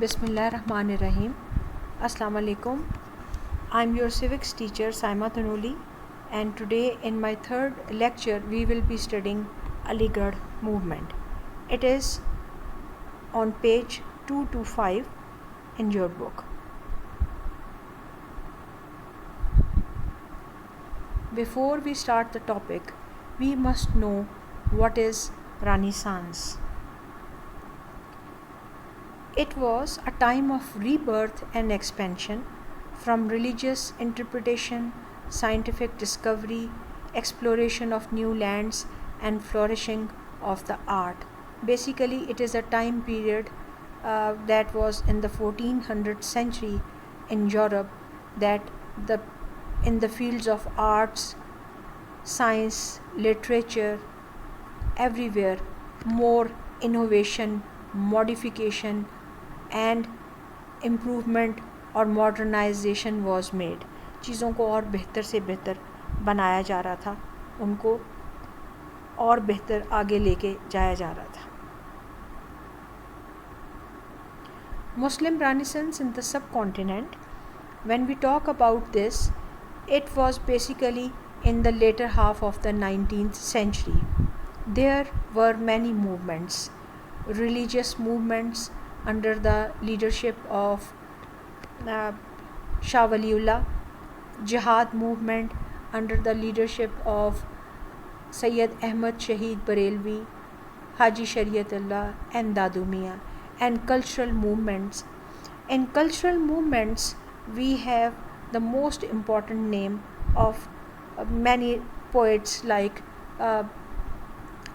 Bismillahirrahmanirrahim. Assalamu alaikum. I'm your civics teacher Syed, and today in my third lecture we will be studying Aligarh Movement. It is on page 225 in your book. Before we start the topic, we must know what is Renaissance. It was a time of rebirth and expansion, from religious interpretation, scientific discovery, exploration of new lands, and flourishing of the art. Basically, it is a time period that was in the 1400th century in Europe, that in the fields of arts, science, literature, everywhere more innovation, modification and improvement और modernization was made. चीज़ों को और बेहतर से बेहतर बनाया जा रहा था, उनको और बेहतर आगे लेके जाया जा रहा था. Muslim Renaissance in the subcontinent, when we talk about this, it was basically in the later half of the 19th century. There were many movements, religious movements under the leadership of Shah Waliullah, jihad movement under the leadership of Syed Ahmad Shaheed Barelvi, Haji Shariatullah and Dadu Mian, and cultural movements. In cultural movements, we have the most important name of many poets like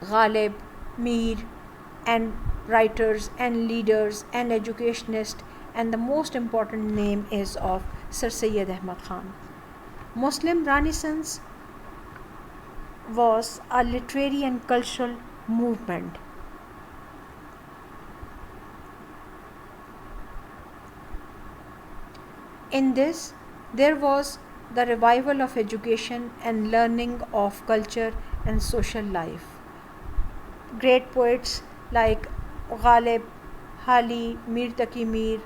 Ghalib, Mir, and writers and leaders and educationists, and the most important name is of Sir Syed Ahmad Khan. Muslim Renaissance was a literary and cultural movement. In this, there was the revival of education and learning of culture and social life. Great poets like Ghalib, Hali, Mir Taqi Mir,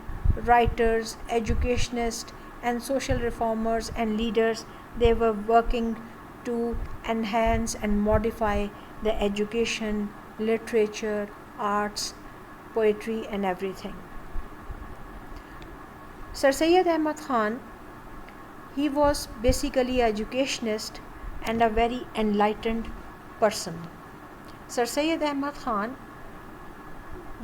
writers, educationists and social reformers and leaders, they were working to enhance and modify the education, literature, arts, poetry and everything. Sir Syed Ahmad Khan, he was basically an educationist and a very enlightened person. Sir Syed Ahmad Khan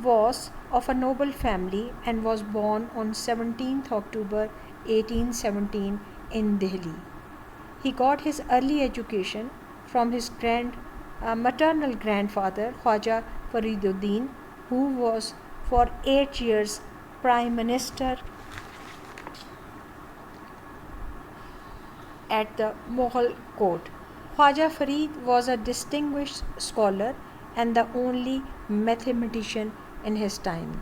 was of a noble family and was born on 17th October 1817 in Delhi. He got his early education from his maternal grandfather Khwaja Fariduddin, who was for 8 years Prime Minister at the Mughal court. Khwaja Farid was a distinguished scholar and the only mathematician in his time.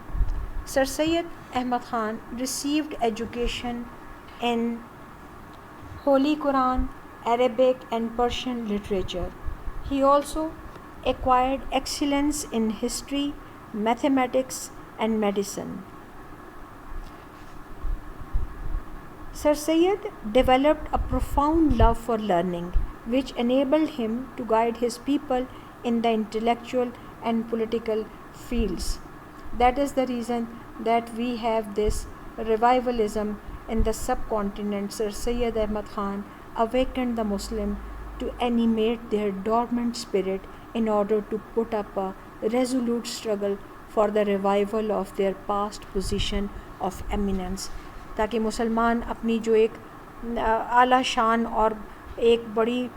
Sir Syed Ahmad Khan received education in Holy Quran, Arabic and Persian literature. He also acquired excellence in history, mathematics and medicine. Sir Syed developed a profound love for learning, which enabled him to guide his people in the intellectual and political fields. That is the reason that we have this revivalism in the subcontinent. Sir Syed Ahmad Khan awakened the Muslim to animate their dormant spirit in order to put up a resolute struggle for the revival of their past position of eminence, ताकि मुसलमान अपनी जो एक आला शान और एक बड़ी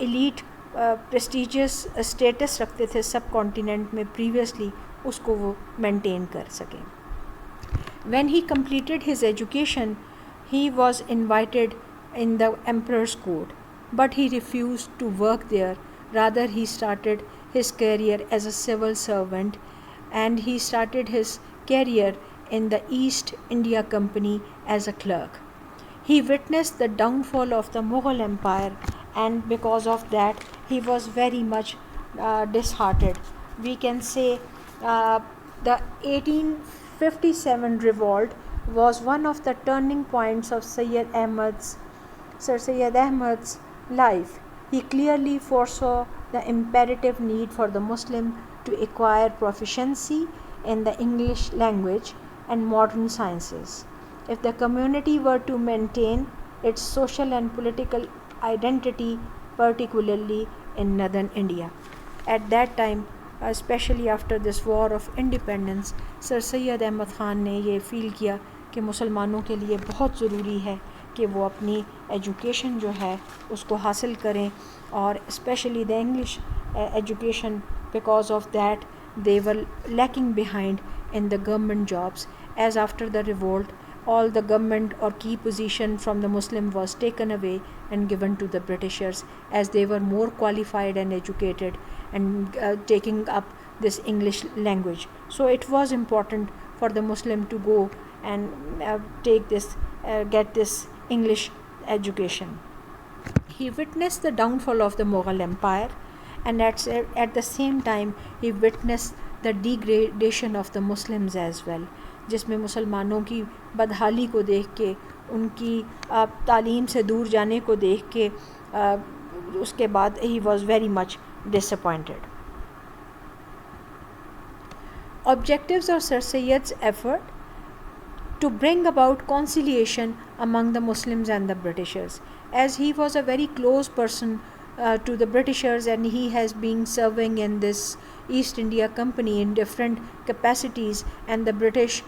एलीट प्रेस्टिजियस स्टेटस रखते थे सब कॉन्टिनेंट में प्रीवियसली, उसको वो मेंटेन कर सकें. When he completed his education, he was invited in the emperor's court, but he refused to work there. Rather, he started his career as a civil servant, and he started his career in the East India Company as a clerk. He witnessed the downfall of the Mughal Empire, and because of that, he was very much disheartened. We can say the 1850 57 revolt was one of the turning points of Sir Syed Ahmad's life. He clearly foresaw the imperative need for the Muslim to acquire proficiency in the English language and modern sciences if the community were to maintain its social and political identity, particularly in northern India. At that time, especially after this war of independence, sir Syed Ahmad Khan ने ये feel किया कि मुसलमानों के लिए बहुत ज़रूरी है कि वो अपनी एजुकेशन जो है उसको हासिल करें और specially the English education because of that they were lacking behind in the government jobs, as after the revolt all the government or key position from the Muslim was taken away and given to the Britishers, as they were more qualified and educated and taking up this English language. So it was important for the Muslim to go and get this English education. He witnessed the downfall of the Mughal Empire, and at the same time he witnessed the degradation of the Muslims as well, जिसमें मुसलमानों की बदहाली को देख के, उनकी तालीम से दूर जाने को देख के उसके बाद he was very much disappointed. Objectives of Sir Syed's effort to bring about conciliation among the Muslims and the Britishers, as he was a very close person to the Britishers, and he has been serving in this East India Company in different capacities, and the British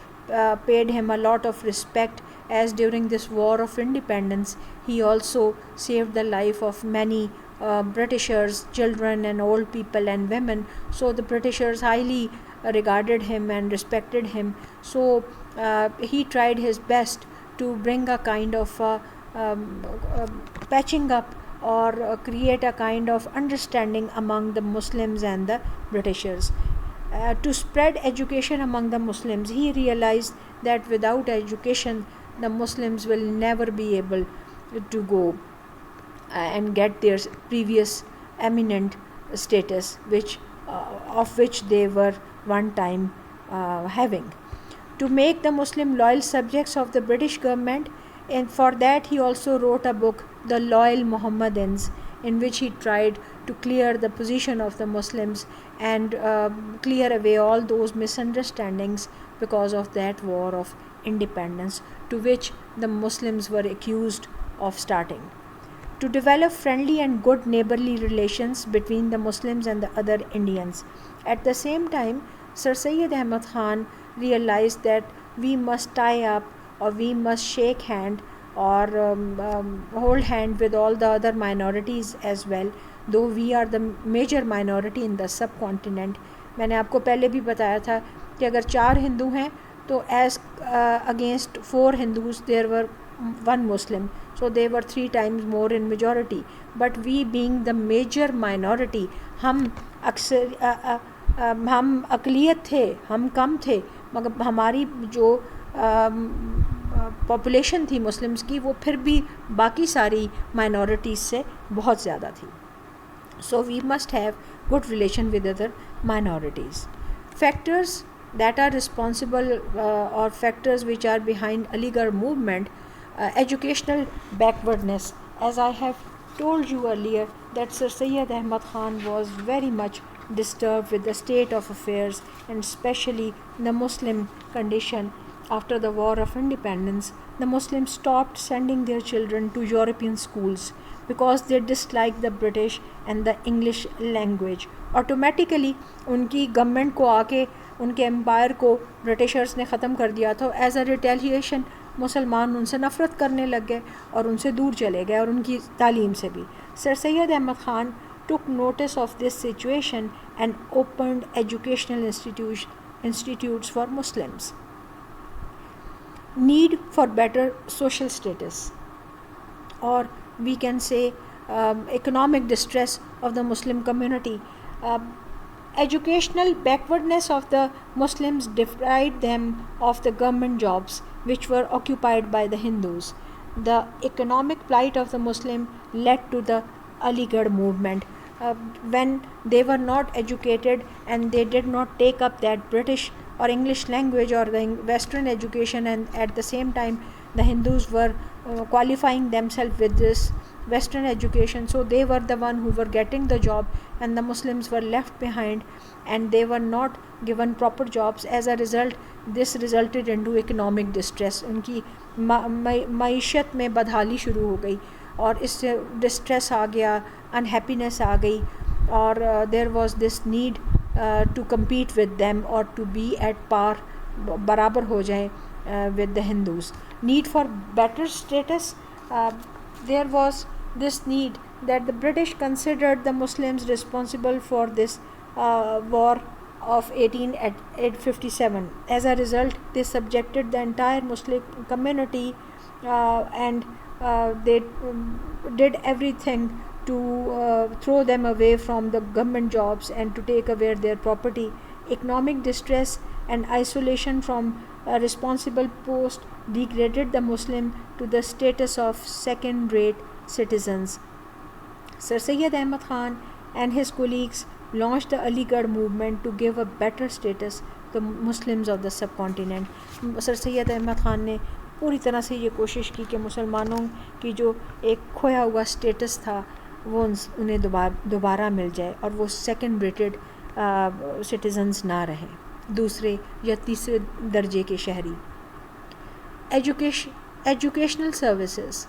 paid him a lot of respect, as during this war of independence he also saved the life of many Britishers, children and old people and women. So the Britishers highly regarded him and respected him. So he tried his best to bring a kind of patching up or create a kind of understanding among the Muslims and the Britishers. To spread education among the Muslims, he realized that without education the Muslims will never be able to go and get their previous eminent status of which they were one time having. To make the Muslim loyal subjects of the British government, and for that he also wrote a book, The Loyal Mohammedans, in which he tried to clear the position of the Muslims and clear away all those misunderstandings because of that war of independence to which the Muslims were accused of starting. To develop friendly and good neighborly relations between the Muslims and the other Indians. At the same time, Sir Syed Ahmad Khan realized that we must tie up or we must shake hand or hold hand with all the other minorities as well, though we are the major minority in the subcontinent. मैंने आपको पहले भी बताया था कि अगर 4 हिंदू हैं तो as against 4 Hindus there were 1 Muslim, so they were 3 times more in majority. But we being the major minority, हम अक़लियत थे, हम कम थे, मगर हमारी जो पॉपुलेशन थी मुस्लिम्स की वो फिर भी बाकी सारी माइनॉरिटीज़ से बहुत ज़्यादा थी. So we must have good relation with other minorities. Factors that are responsible or factors which are behind Aligarh Movement, educational backwardness. As I have told you earlier that Sir Syed Ahmad Khan was very much disturbed with the state of affairs and especially the Muslim condition. After the war of independence, the Muslims stopped sending their children to European schools because they disliked the British and the English language. Automatically उनकी government को आके उनके empire को Britishers ने ख़त्म कर दिया था. एज अ रिटेलिएशन मुसलमान उनसे नफ़रत करने लग गए और उनसे दूर चले गए और उनकी तालीम से भी. Sir Syed Ahmad Khan took notice of this situation and opened educational institutes for Muslims. Need for better social status, or we can say economic distress of the Muslim community. Educational backwardness of the Muslims deprived them of the government jobs which were occupied by the Hindus. The economic plight of the Muslim led to the Aligarh Movement. When they were not educated and they did not take up that British or English language or the Western education, and at the same time the Hindus were qualifying themselves with this Western education, so they were the one who were getting the job and the Muslims were left behind and they were not given proper jobs. As a result, this resulted into economic distress. उनकी मईशत में बदहाली शुरू हो गई और इससे distress आ गया, unhappiness आ गई, और there was this need to compete with them or to be at par, बराबर हो जाए with the Hindus. Need for better status, there was this need that the British considered the Muslims responsible for this war of 1857. As a result, they subjected the entire Muslim community and they did everything to throw them away from the government jobs and to take away their property. Economic distress and isolation from a responsible post degraded the Muslim to the status of second-rate citizens. Sir Syed Ahmad Khan and his colleagues launched the Aligarh Movement to give a better status to Muslims of the subcontinent. Sir Syed Ahmad Khan ने पूरी तरह से ये कोशिश की कि मुसलमानों की जो एक खोया हुआ स्टेटस था वो उन्हें दोबारा मिल जाए और वो सेकंड रेटेड सिटीजन्स ना रहें, दूसरे या तीसरे दर्जे के शहरी. Educational services.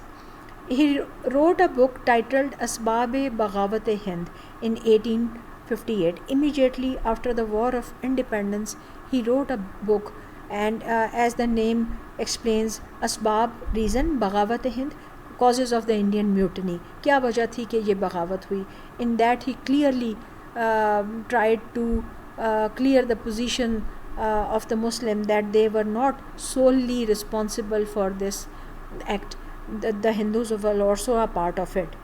He wrote a book titled Asbab-e-Bagawat-e-Hind in 1858. Immediately after the War of Independence, he wrote a book, and as the name explains, Asbab, reason, Bagawat-e-Hind, causes of the Indian mutiny. क्या वजह थी कि ये बगावत हुई? In that he clearly tried to clear the position of the Muslim that they were not solely responsible for this act. The Hindus were also a part of it.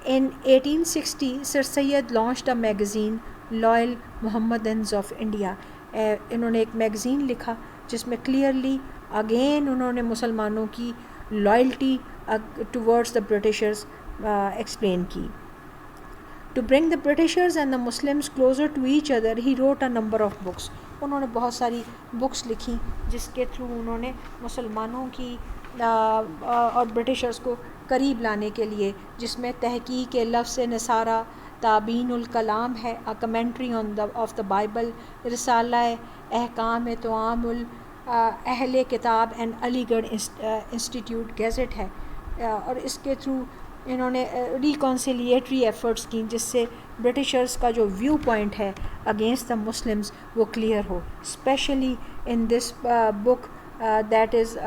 In 1860, Sir Syed launched a magazine, Loyal Mohammedans of India. इन्होंने एक magazine लिखा जिसमें clearly again उन्होंने मुसलमानों की loyalty towards the Britishers explain की. To bring the Britishers and the Muslims closer to each other, he wrote a number of books. उन्होंने बहुत सारी बुक्स लिखी जिसके थ्रू उन्होंने मुसलमानों की और ब्रिटिशर्स को करीब लाने के लिए, जिसमें तहकीक लफ्ज़ नसारा, ताबीनुल कलाम है, a commentary of the Bible, Risala Ahkam Taamul अहले किताब एंड अलीगढ़ इंस्टीट्यूट गैजेट है. और इसके थ्रू इन्होंने रिकॉन्सिलिएटरी एफ़र्ट्स की जिससे ब्रिटिशर्स का जो व्यू पॉइंट है अगेंस्ट द मुस्लिम्स वो क्लियर हो. Specially in this book that is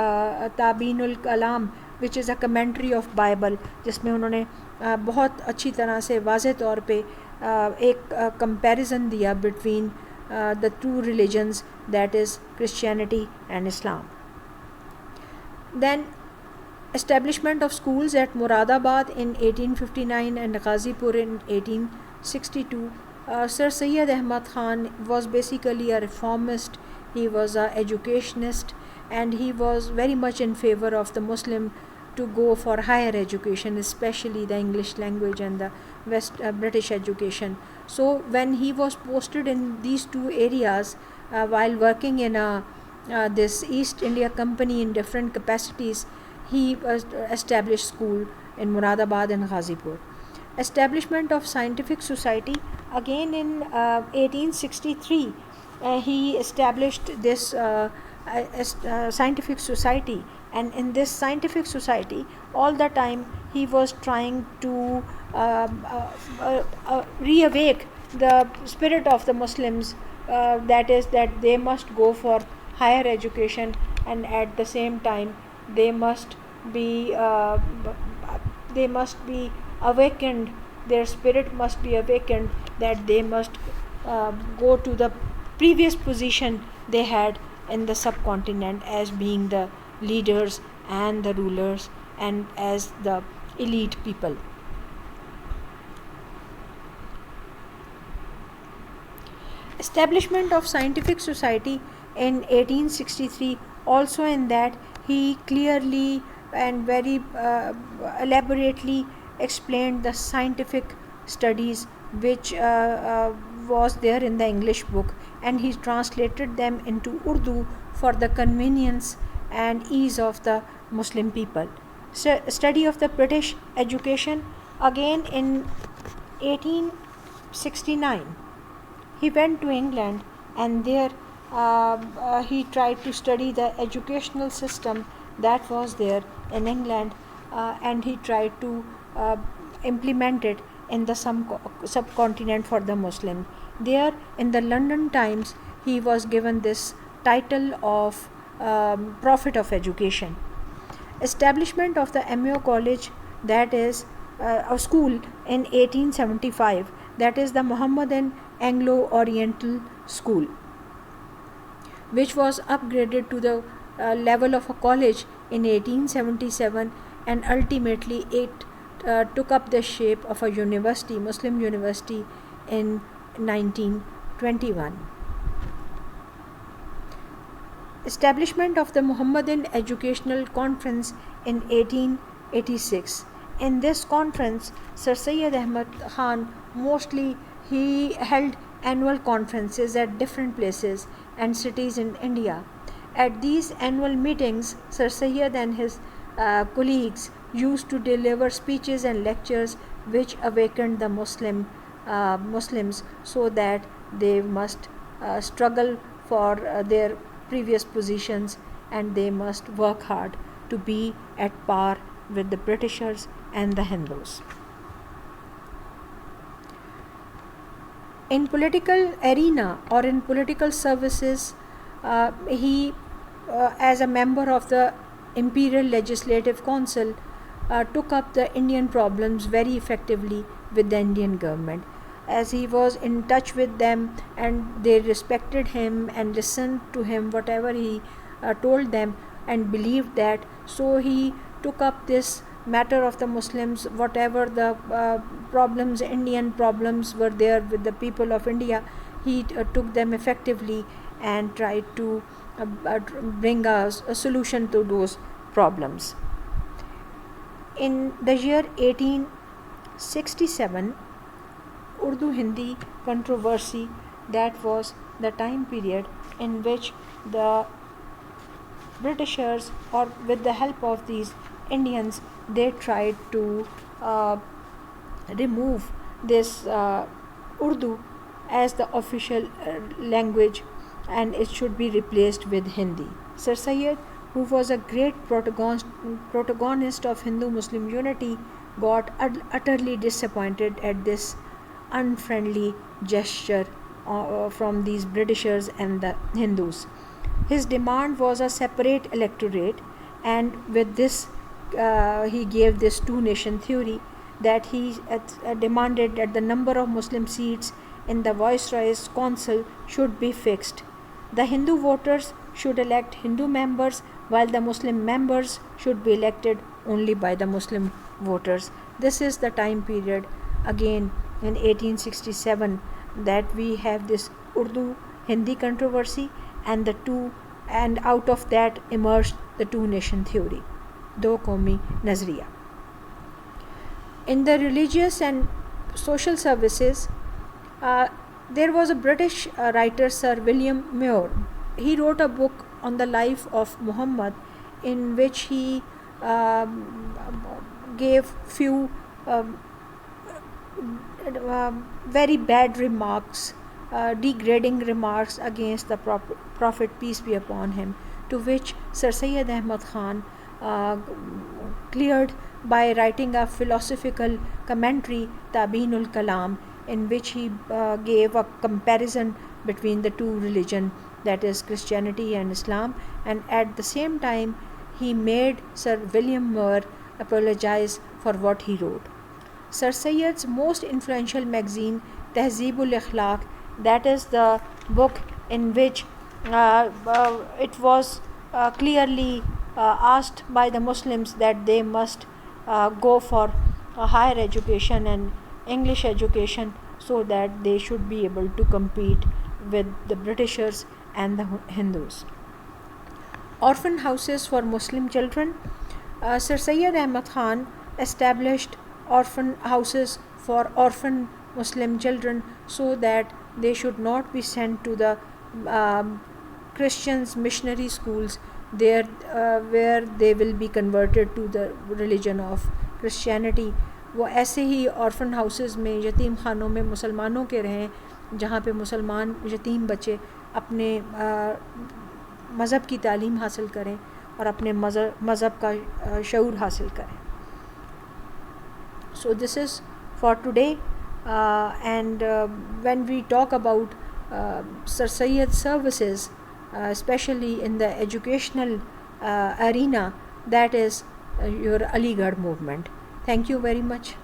Tabyinul Kalam which is a commentary of Bible, जिसमें उन्होंने बहुत अच्छी तरह से वाज़े तौर पे एक कंपैरिजन दिया between the two religions, that is Christianity and Islam. Then establishment of schools at Moradabad in 1859 and Ghazipur in 1862. Sir Syed Ahmad Khan was basically a reformist. He was an educationist and he was very much in favor of the Muslim to go for higher education, especially the English language and the British education. So when he was posted in these two areas while working in this East India Company in different capacities, he established school in Moradabad and Ghazipur. Establishment of scientific society, again in 1863 he established this scientific society, and in this scientific society all the time he was trying to reawake the spirit of the Muslims, that is that they must go for higher education, and at the same time they must be awakened, their spirit must be awakened, that they must go to the previous position they had in the subcontinent as being the leaders and the rulers and as the elite people. Establishment of scientific society in 1863, also in that he clearly and very elaborately explained the scientific studies which was there in the English book, and he translated them into Urdu for the convenience and ease of the Muslim people. Study of the British education, again in 1869 he went to England, and there he tried to study the educational system that was there in England, and he tried to implement it in the subcontinent for the Muslim. There in the London Times he was given this title of Prophet of Education. Establishment of the MO College, that is a school in 1875, that is the Mohammedan Anglo-Oriental School, which was upgraded to the level of a college in 1877, and ultimately it took up the shape of a university, Muslim university, in 1921. Establishment of the Muhammadan Educational Conference in 1886. In this conference, Sir Syed Ahmad Khan mostly he held annual conferences at different places and cities in India. At these annual meetings, Sir Syed and his colleagues used to deliver speeches and lectures which awakened the Muslims so that they must struggle for their previous positions, and they must work hard to be at par with the Britishers and the Hindus. In political arena or in political services, he as a member of the Imperial Legislative Council took up the Indian problems very effectively with the Indian government, as he was in touch with them and they respected him and listened to him whatever he told them and believed that. So he took up this matter of the Muslims, whatever the problems, Indian problems were there with the people of India, he took them effectively and tried to bring a solution to those problems. In the year 1867, Urdu-Hindi controversy, that was the time period in which the Britishers, or with the help of these Indians, they tried to remove this Urdu as the official language, and it should be replaced with Hindi. Sir Syed, who was a great protagonist of Hindu-Muslim unity, got utterly disappointed at this unfriendly gesture from these Britishers and the Hindus. His demand was a separate electorate, and with this he gave this two-nation theory, that he demanded that the number of Muslim seats in the Viceroy's council should be fixed. The Hindu voters should elect Hindu members, while the Muslim members should be elected only by the Muslim voters. This is the time period, again in 1867, that we have this Urdu-Hindi controversy, and out of that emerged the two-nation theory, Do Qaumi Nazriya. In the religious and social services, there was a British writer, Sir William Muir. He wrote a book on the life of Muhammad, in which he gave few very bad remarks, degrading remarks against the Prophet, peace be upon him, to which Sir Syed Ahmad Khan cleared by writing a philosophical commentary, Tabeenul Kalam, in which he gave a comparison between the two religions, that is Christianity and Islam, and at the same time he made Sir William Muir apologize for what he wrote. Sir Syed's most influential magazine, Tehzeebul Akhlaq, that is the book in which it was clearly asked by the Muslims that they must go for higher education and English education, so that they should be able to compete with the Britishers and the Hindus. Orphan houses for Muslim children. Sir Syed Ahmad Khan established orphan houses for orphan Muslim children so that they should not be sent to the Christians missionary schools there where they will be converted to the religion of Christianity. वो ऐसे ही orphan houses में, यतीम खानों में मुसलमानों के रहें जहाँ पे मुसलमान यतीम बच्चे अपने मज़हब की तालीम हासिल करें और अपने मज़हब का शऊर हासिल करें. So this is for today, and when we talk about Sir Syed services, especially in the educational arena, that is your Aligarh movement. Thank you very much.